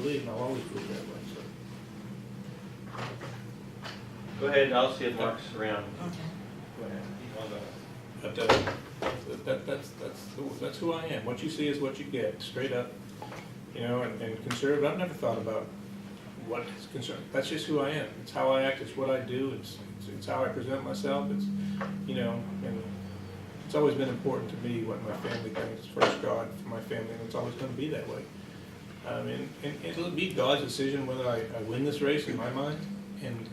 believe, and I'll always believe that way, so. Go ahead, I'll see if Mark's around. Okay. Go ahead. But that's who I am. What you see is what you get, straight up. You know, and conservative, I've never thought about what is concerned. That's just who I am. It's how I act, it's what I do, it's how I present myself, it's, you know, and it's always been important to me what my family thinks. First God for my family, and it's always going to be that way. And it'll be God's decision whether I win this race in my mind. And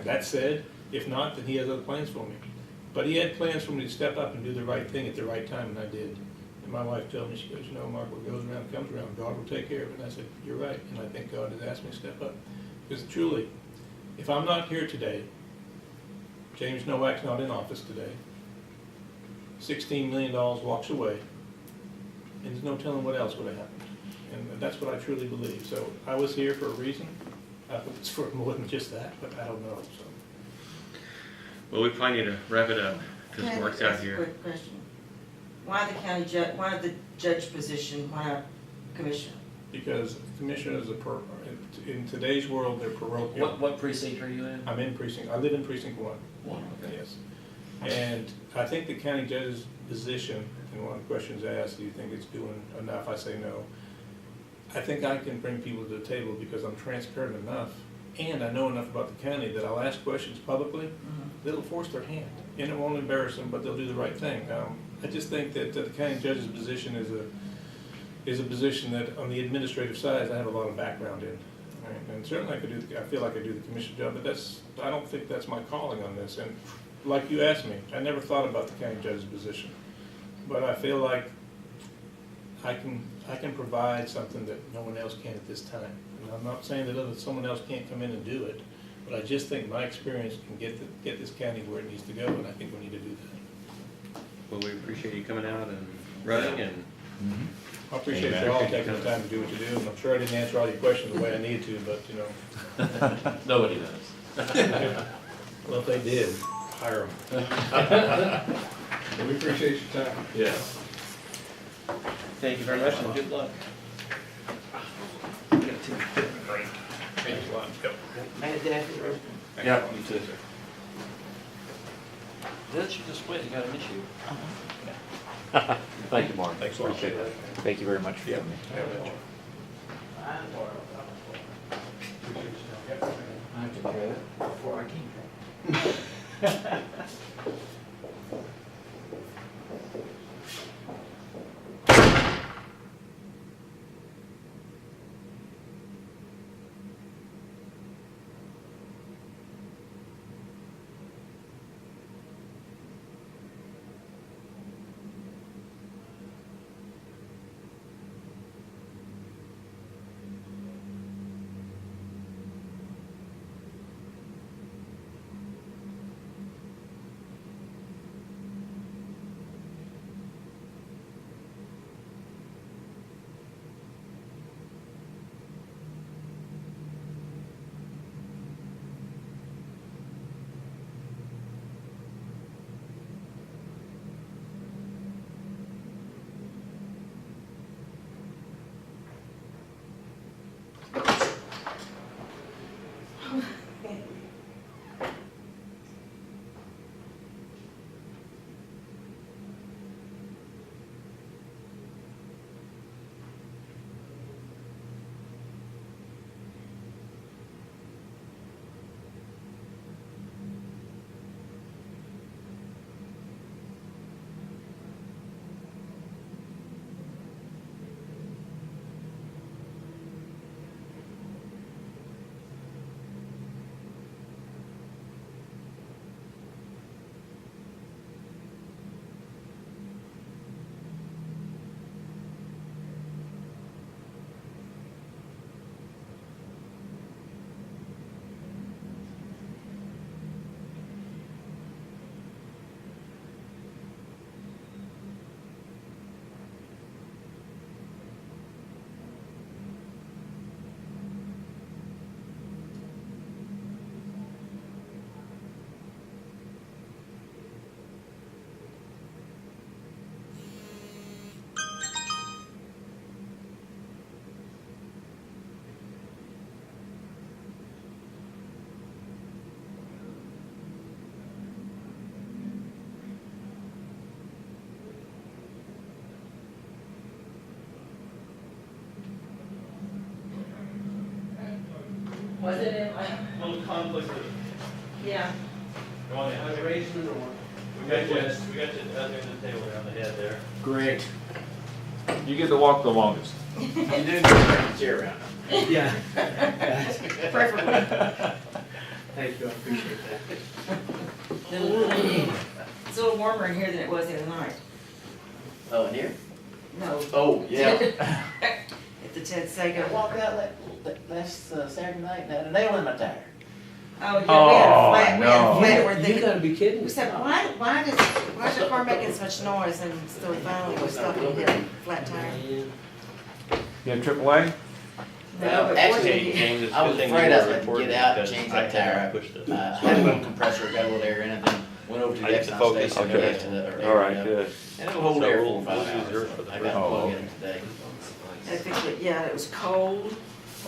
that said, if not, then He has other plans for me. But He had plans for me to step up and do the right thing at the right time, and I did. And my wife told me, she goes, you know, Mark, what goes around comes around. God will take care of it. And I said, you're right. And I think God has asked me to step up. Because truly, if I'm not here today, James Nowak's not in office today, $16 million walks away, and there's no telling what else would have happened. And that's what I truly believe. So I was here for a reason. I hope it's for more than just that, but I don't know. So. Well, we probably need to wrap it up because Can I Mark's ask out a here. quick question? Why the county judge, why the judge position, why not commissioner? Because commissioners are in today's world, they're parochial. What precinct are you in? I live in precinct 1. Okay. Yes. And I think the county judge's position, and one of the questions asked, do you think it's doing enough? I say no. I think I can bring people to the table because I'm transparent enough, and I know enough about the county that I'll ask questions publicly that'll force their hand. And it won't embarrass them, but they'll do the right thing. I just think that the county judge's position is a position that on the administrative side I have a lot of background in. Right? And certainly I feel like I do the commission job, but I don't think that's my calling on this. And like you asked me, I never thought about the county judge's position, but I feel like I can provide something that no one else can at this time. And I'm not saying that someone else can't come in and do it, but I just think my experience can get this county where it needs to go, and I think we need to do that. Well, we appreciate you coming out and running, and I appreciate you all taking the time to do what you do, and I'm sure I didn't answer all your questions the way I needed to, but, you know. Nobody does. Well, if they did, hire them. We appreciate your time. Yes. thank you very much and good luck. Thanks a lot. Yep. I had that. Yeah, you too. Did you just wait? You got an issue. Thank you, Mark. Thanks a lot. Appreciate that. Thank you very much for Yeah. having me. I have to carry that before I came. Was it in, Little conflict of, yeah. go on in. Raising or? We got you at the other end of the table there on the head there. Great. You get to walk the longest. You do need to bring the chair around. Yeah. Preferably. Thank you, I appreciate that. It's a little warmer in here than it was the other night. Oh, in here? No. Oh, yeah. At the Ted I Sago. walked out last Saturday night and had a nail in my tire. Oh, yeah, we had a flat where You they, gotta be kidding we me. said, why's the car making so much noise? And so we finally was stopped and hit a flat tire. Man. You have AAA? No, but Actually, fortunately- James, it's a I was good thing afraid you I were was gonna recording get out and because change I that had tire. pushed the. Had a little compressor, got a little air in it, then went over to I the get to Exxon focus. station. Okay. and left it, All right, good. And it'll hold So air we'll- 4 or 5 we'll use yours hours. for the I first got to plug one. in today. I fixed it, yeah, it was cold,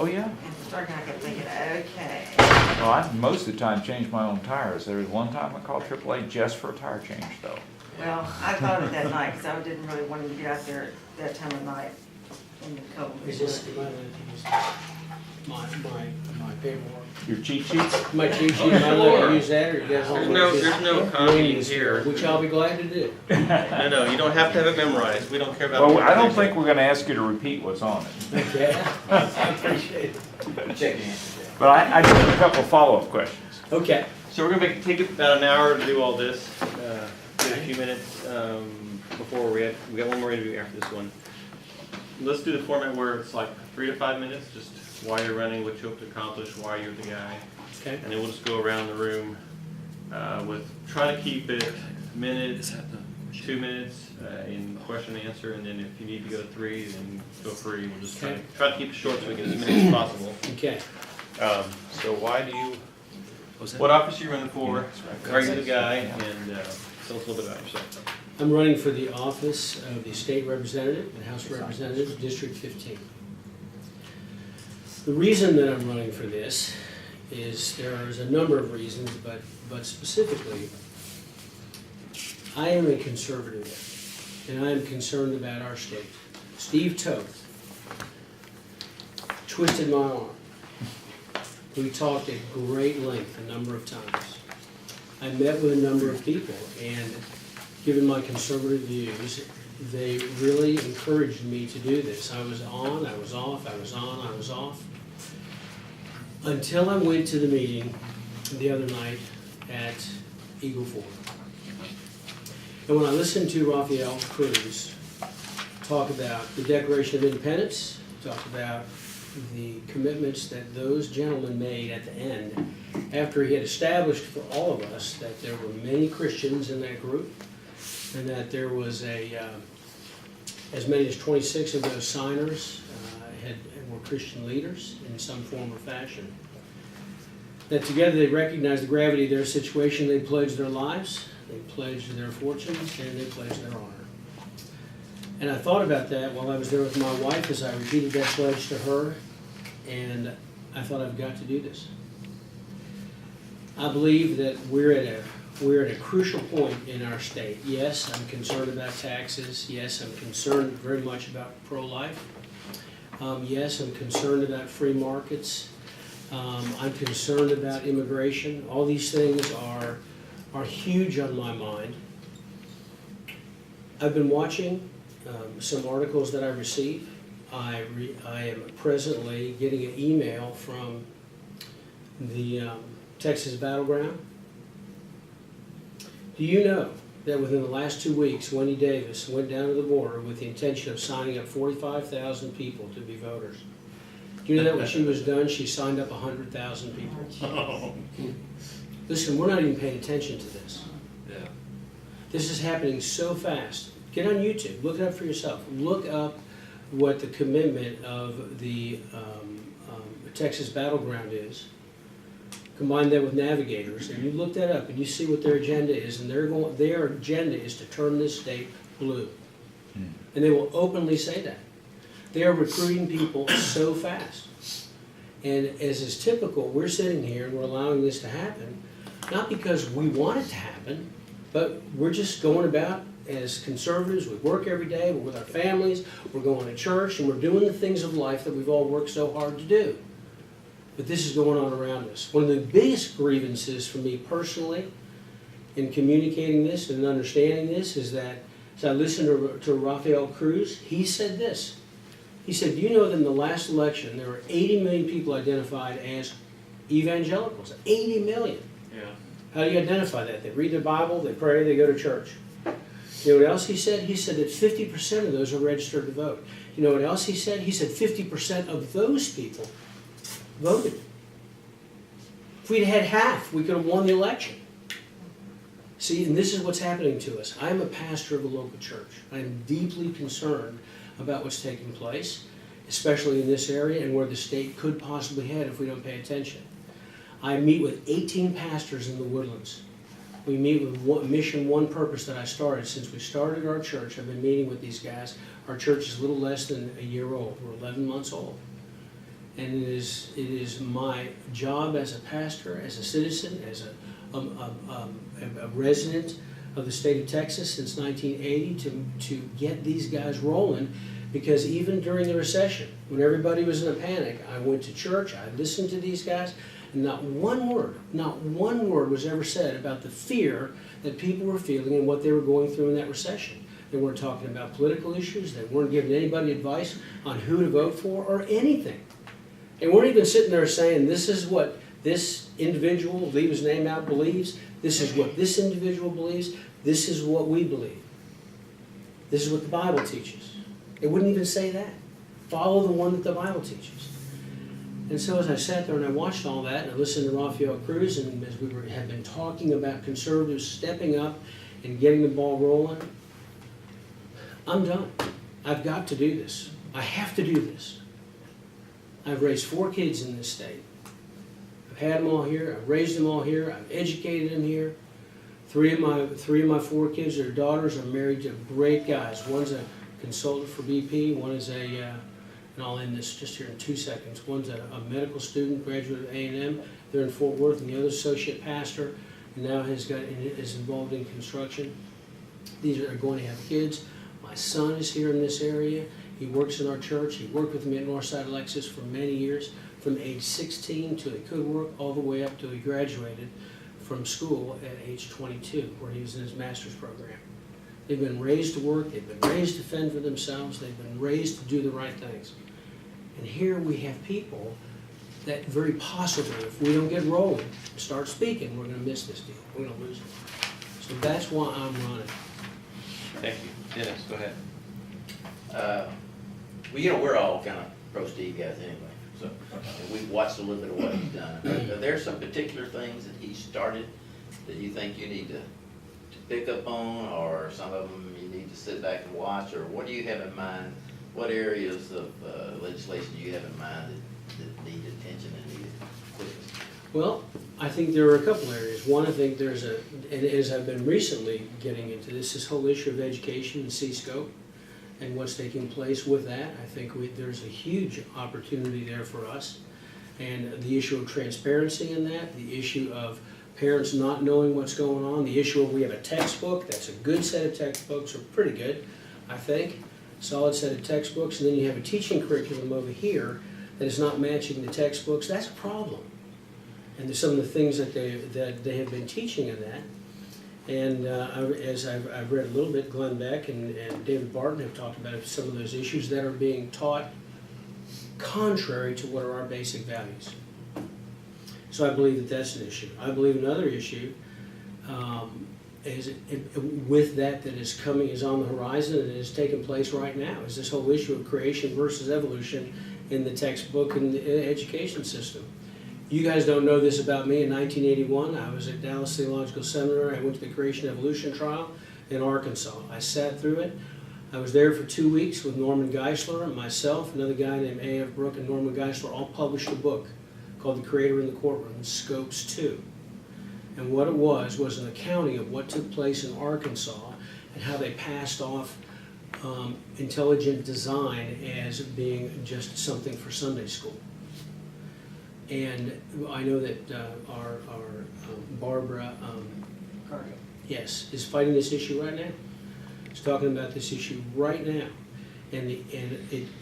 Oh, yeah? and starting, I kept thinking, okay. Well, I most of the time change my own tires. There was one time I called AAA just for a tire change, though. Well, I thought of it that night, because I didn't really want him to get out there at that time of night in the cold. Is this, am I allowed to use my paperwork? Your cheat sheets? My cheat sheet, am I allowed to use that, or you guys want me to just? There's no bring copying this here. Which I'll be glad to do. No, you don't have to have it memorized. We don't care about. Well, I don't think we're gonna ask you to repeat what's on it. Okay, I appreciate it. Check your answer. But I do have a couple of follow-up questions. Okay. So we're gonna take about an hour to do all this, get a few minutes, before we got one more interview after this one. Let's do the format where it's like 3 to 5 minutes, just why you're running, what you hope to accomplish, why you're the guy. Okay. And then we'll just go around the room, try to keep it a minute, 2 minutes, in question and answer, and then if you need to go to 3, then feel free. We'll just Okay. try to keep it short so we get as many as possible. Okay. So why do you, what office are you running for? Are you the guy? And tell us a little bit about yourself. I'm running for the office of the State Representative and House Representative, District 15. The reason that I'm running for this is there's a number of reasons, but specifically, I am a conservative, and I am concerned about our state. Steve Toth twisted my arm. We talked at great length a number of times. I met with a number of people, and given my conservative views, they really encouraged me to do this. I was on, I was off, I was on, I was off. Until I went to the meeting the other night at Eagle Ford. And when I listened to Rafael Cruz talk about the Declaration of Independence, talk about the commitments that those gentlemen made at the end, after he had established for all of us that there were many Christians in that group, and that there was as many as 26 of those signers were Christian leaders in some form or fashion. That together they recognized the gravity of their situation, they pledged their lives, they pledged their fortunes, and they pledged their honor. And I thought about that while I was there with my wife as I repeated that pledge to her, and I thought, I've got to do this. I believe that we're at a crucial point in our state. Yes, I'm concerned about taxes. Yes, I'm concerned very much about pro-life. Yes, I'm concerned about free markets. I'm concerned about immigration. All these things are huge on my mind. I've been watching some articles that I receive. I am presently getting an email from the Texas Battleground. Do you know that within the last 2 weeks, Wendy Davis went down to the border with the intention of signing up 45,000 people to be voters? Do you know that when she was done, she signed up 100,000 people? Listen, we're not even paying attention to this. Yeah. This is happening so fast. Get on YouTube, look it up for yourself. Look up what the commitment of the Texas Battleground is. Combine that with Navigators, and you look that up, and you see what their agenda is, and their agenda is to turn this state blue. And they will openly say that. They are recruiting people so fast. And as is typical, we're sitting here and we're allowing this to happen, not because we want it to happen, but we're just going about as conservatives. We work every day, we're with our families, we're going to church, and we're doing the things of life that we've all worked so hard to do. But this is going on around us. One of the biggest grievances for me personally in communicating this and understanding this is that as I listened to Rafael Cruz, he said this. He said, you know that in the last election there were 80 million people identified as evangelicals. 80 million. Yeah. How do you identify that? They read the Bible, they pray, they go to church. You know what else he said? He said that 50% of those are registered to vote. You know what else he said? He said 50% of those people voted. If we'd had half, we could have won the election. See, and this is what's happening to us. I'm a pastor of a local church. I'm deeply concerned about what's taking place, especially in this area and where the state could possibly head if we don't pay attention. I meet with 18 pastors in the Woodlands. We meet with mission, one purpose that I started. Since we started our church, I've been meeting with these guys. Our church is a little less than a year old. We're 11 months old. And it is my job as a pastor, as a citizen, as a resident of the state of Texas since 1980 to get these guys rolling, because even during the recession, when everybody was in a panic, I went to church, I listened to these guys, and not one word was ever said about the fear that people were feeling and what they were going through in that recession. They weren't talking about political issues, they weren't giving anybody advice on who to vote for or anything. They weren't even sitting there saying, this is what this individual, leave his name out, believes. This is what this individual believes. This is what we believe. This is what the Bible teaches. It wouldn't even say that. Follow the one that the Bible teaches. And so as I sat there and I watched all that, and I listened to Rafael Cruz, and as we have been talking about conservatives stepping up and getting the ball rolling, I'm done. I've got to do this. I have to do this. I've raised 4 kids in this state. I've had them all here. I've raised them all here. I've educated them here. 3 of my 4 kids, their daughters, are married to great guys. One's a consultant for BP. One is and I'll end this just here in 2 seconds. One's a medical student, graduate of A&M. They're in Fort Worth, and the other associate pastor, and now is involved in construction. These are going to have kids. My son is here in this area. He works in our church. He worked with me at Northside Alexis for many years, from age 16 till he could work, all the way up till he graduated from school at age 22, where he was in his master's program. They've been raised to work. They've been raised to fend for themselves. They've been raised to do the right things. And here we have people that very possibly, if we don't get rolling, start speaking, we're going to miss this deal. We're going to lose it. So that's why I'm running. Thank you. Dennis, go ahead. Well, you know, we're all kind of pro Steve guys anyway, so we've watched a little bit of what he's done. Are there some particular things that he started that you think you need to pick up on, or some of them you need to sit back and watch, or what do you have in mind? What areas of legislation do you have in mind that need attention and need quickly? Well, I think there are a couple areas. One, I think there's and as I've been recently getting into this whole issue of education and C-scope and what's taking place with that. I think there's a huge opportunity there for us. And the issue of transparency in that, the issue of parents not knowing what's going on, the issue of we have a textbook, that's a good set of textbooks, or pretty good, I think, solid set of textbooks, and then you have a teaching curriculum over here that is not matching the textbooks. That's a problem. And there's some of the things that they have been teaching in that. And as I've read a little bit, Glenn Beck and David Barton have talked about some of those issues that are being taught contrary to what are our basic values. So I believe that that's an issue. I believe another issue with that is coming, is on the horizon, and is taking place right now, is this whole issue of creation versus evolution in the textbook and the education system. You guys don't know this about me. In 1981, I was at Dallas Theological Seminary. I went to the Creation Evolution trial in Arkansas. I sat through it. I was there for 2 weeks with Norman Geisler and myself, another guy named A.F. Brooke, and Norman Geisler all published a book called The Creator in the Courtroom, Scopes 2. And what it was an accounting of what took place in Arkansas and how they passed off intelligent design as being just something for Sunday school. And I know that our Barbara, yes, is fighting this issue right now. She's talking about this issue right now. And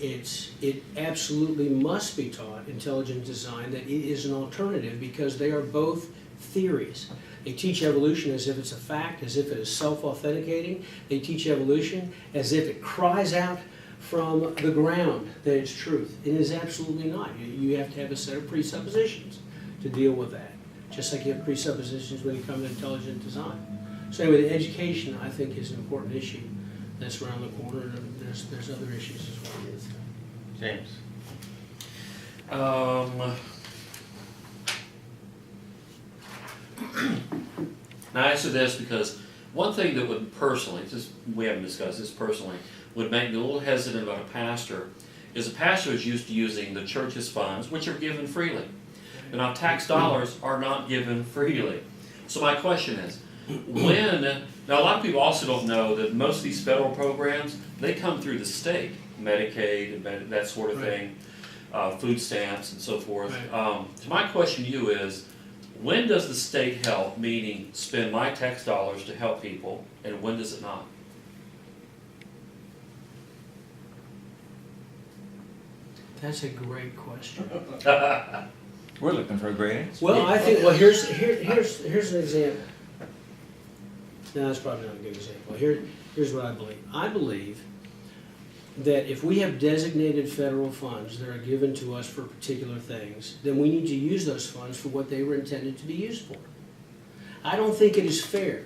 it absolutely must be taught, intelligent design, that it is an alternative, because they are both theories. They teach evolution as if it's a fact, as if it is self-authenticating. They teach evolution as if it cries out from the ground that it's truth. It is absolutely not. You have to have a set of presuppositions to deal with that, just like you have presuppositions when you come to intelligent design. So anyway, the education, I think, is an important issue that's around the corner, and there's other issues as well. James? Now I answer this because one thing that would personally, just we haven't discussed this personally, would make me a little hesitant about a pastor is a pastor is used to using the church's funds, which are given freely. But now tax dollars are not given freely. So my question is, now a lot of people also don't know that most of these federal programs, they come through the state, Medicaid, that sort of thing, food stamps and so forth. Right. So my question to you is, when does the state help, meaning spend my tax dollars to help people, and when does it not? That's a great question. We're looking for a great answer. Well, I think, here's an example. No, that's probably not a good example. Here's what I believe. I believe that if we have designated federal funds that are given to us for particular things, then we need to use those funds for what they were intended to be used for. I don't think it is fair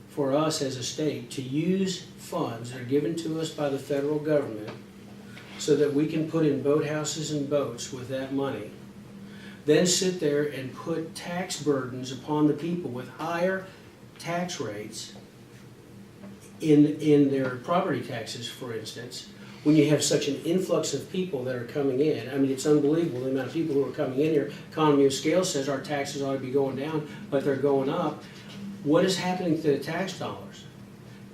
for us as a state to use funds that are given to us by the federal government so that we can put in boathouses and boats with that money, then sit there and put tax burdens upon the people with higher tax rates in their property taxes, for instance, when you have such an influx of people that are coming in. I mean, it's unbelievable the amount of people who are coming in here. Economy of scale says our taxes ought to be going down, but they're going up. What is happening to the tax dollars?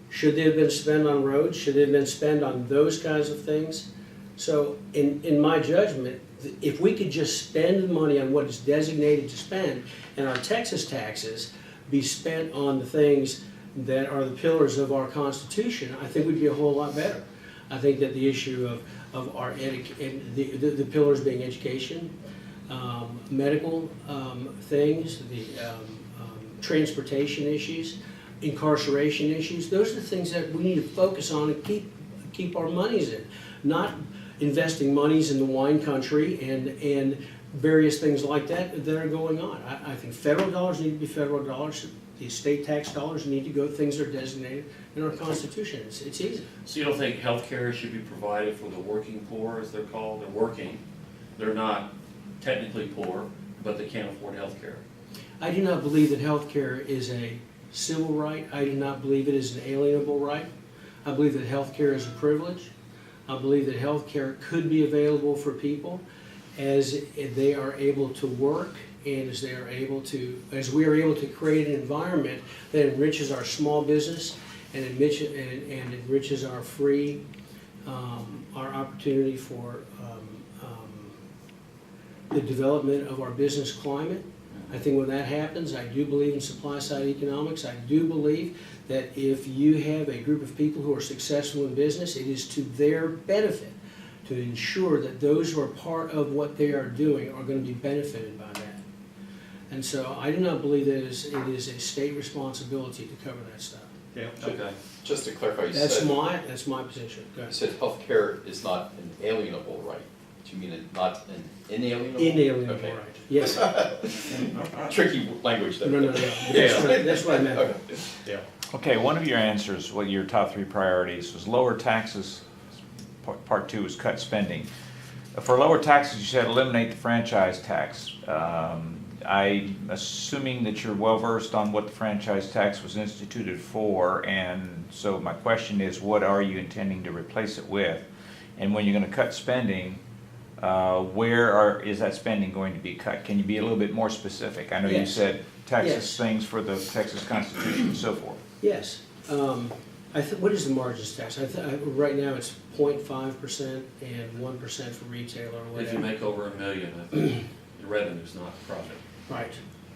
Should they have been spent on roads? Should they have been spent on those kinds of things? So in my judgment, if we could just spend the money on what is designated to spend, and our Texas taxes be spent on the things that are the pillars of our Constitution, I think we'd be a whole lot better. I think that the issue of our the pillars being education, medical things, the transportation issues, incarceration issues, those are the things that we need to focus on and keep our monies in, not investing monies in the wine country and various things like that that are going on. I think federal dollars need to be federal dollars. The state tax dollars need to go to things that are designated in our Constitution. It's easy. So you don't think health care should be provided for the working poor, as they're called? They're working. They're not technically poor, but they can't afford health care. I do not believe that health care is a civil right. I do not believe it is an alienable right. I believe that health care is a privilege. I believe that health care could be available for people as they are able to work, and as we are able to create an environment that enriches our small business and enriches our free, our opportunity for the development of our business climate. I think when that happens, I do believe in supply-side economics. I do believe that if you have a group of people who are successful in business, it is to their benefit to ensure that those who are part of what they are doing are going to be benefited by that. And so I do not believe that it is a state responsibility to cover that stuff. Yeah. Okay. Just to clarify, you That's said my position. Go you ahead. said healthcare is not an alienable right. Do you mean it not an inalienable? Inalienable Okay. right. Yes. Tricky language there. No. That's what I meant. Okay. Yeah. Okay, one of your answers, what your top 3 priorities was lower taxes. Part 2 was cut spending. For lower taxes, you said eliminate the franchise tax. I'm assuming that you're well versed on what the franchise tax was instituted for, and so my question is, what are you intending to replace it with? And when you're going to cut spending, is that spending going to be cut? Can you be a little bit more specific? I know you Yes. said Texas Yes. things for the Texas Constitution and so forth. Yes. What is the margins tax? Right now it's 0.5% and 1% for retail or whatever. If you make over $1 million, I think the revenue's not the profit. Right,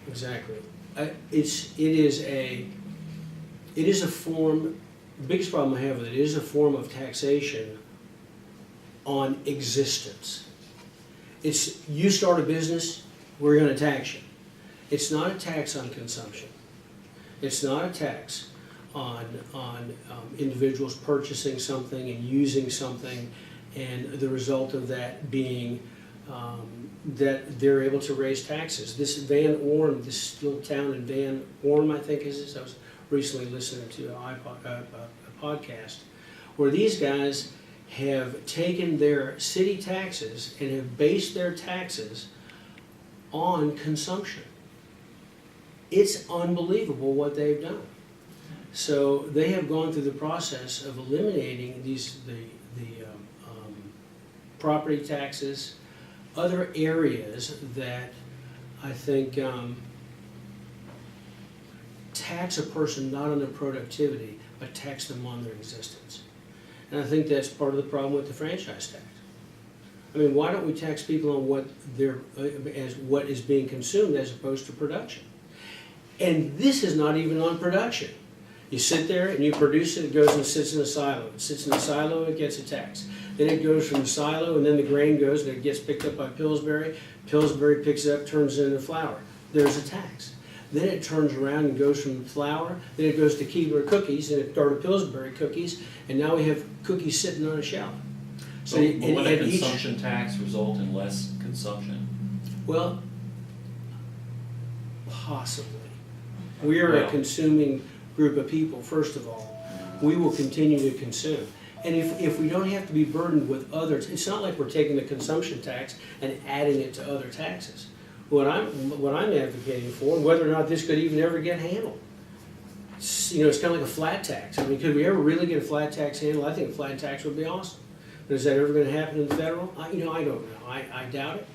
exactly. It is a form, the biggest problem I have with it is a form of taxation on existence. It's, you start a business, we're gonna tax you. It's not a tax on consumption. It's not a tax on individuals purchasing something and using something, and the result of that being that they're able to raise taxes. This Van Orm, this little town in Van Orm, I think is this, I was recently listening to a podcast, where these guys have taken their city taxes and have based their taxes on consumption. It's unbelievable what they've done. So they have gone through the process of eliminating the property taxes, other areas that I think tax a person not on their productivity, but tax them on their existence. And I think that's part of the problem with the franchise tax. I mean, why don't we tax people on what what is being consumed as opposed to production? And this is not even on production. You sit there and you produce it, it goes and sits in a silo. It sits in a silo, it gets a tax. Then it goes from the silo, and then the grain goes and it gets picked up by Pillsbury. Pillsbury picks it up, turns it into flour. There's a tax. Then it turns around and goes from flour, then it goes to Keebler cookies, and it goes to Pillsbury cookies, and now we have cookies sitting on a shelf. So will a consumption tax result in less consumption? Well, possibly. We are a consuming group of people, first of all. We will continue to consume. And if we don't have to be burdened with others, it's not like we're taking the consumption tax and adding it to other taxes. What I'm advocating for, and whether or not this could even ever get handled, it's kind of like a flat tax. I mean, could we ever really get a flat tax handled? I think a flat tax would be awesome. But is that ever going to happen in the federal? I don't know. I doubt it.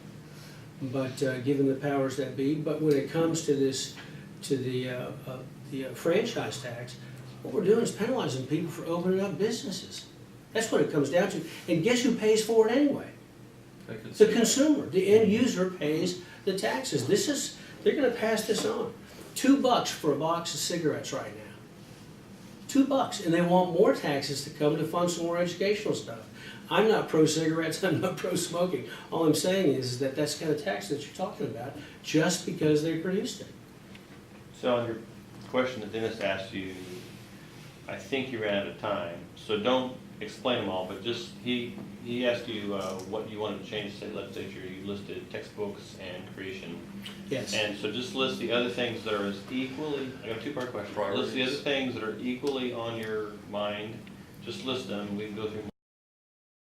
But given the powers that be, but when it comes to this, to the franchise tax, what we're doing is penalizing people for opening up businesses. That's what it comes down to. And guess who pays for it anyway? The consumer. The end user pays the taxes. They're going to pass this on. $2 for a box of cigarettes right now. $2, and they want more taxes to come to fund some more educational stuff. I'm not pro-cigarettes, I'm not pro-smoking. All I'm saying is that that's the kind of tax that you're talking about just because they produced it. So on your question that Dennis asked you, I think you ran out of time, so don't explain them all, but just, he asked you what you wanted to change to state legislature. You listed textbooks and creation. Yes. And so just list the other things that are as equally, I got a two-part question. List the other things that are equally on your mind, just list them, we can go through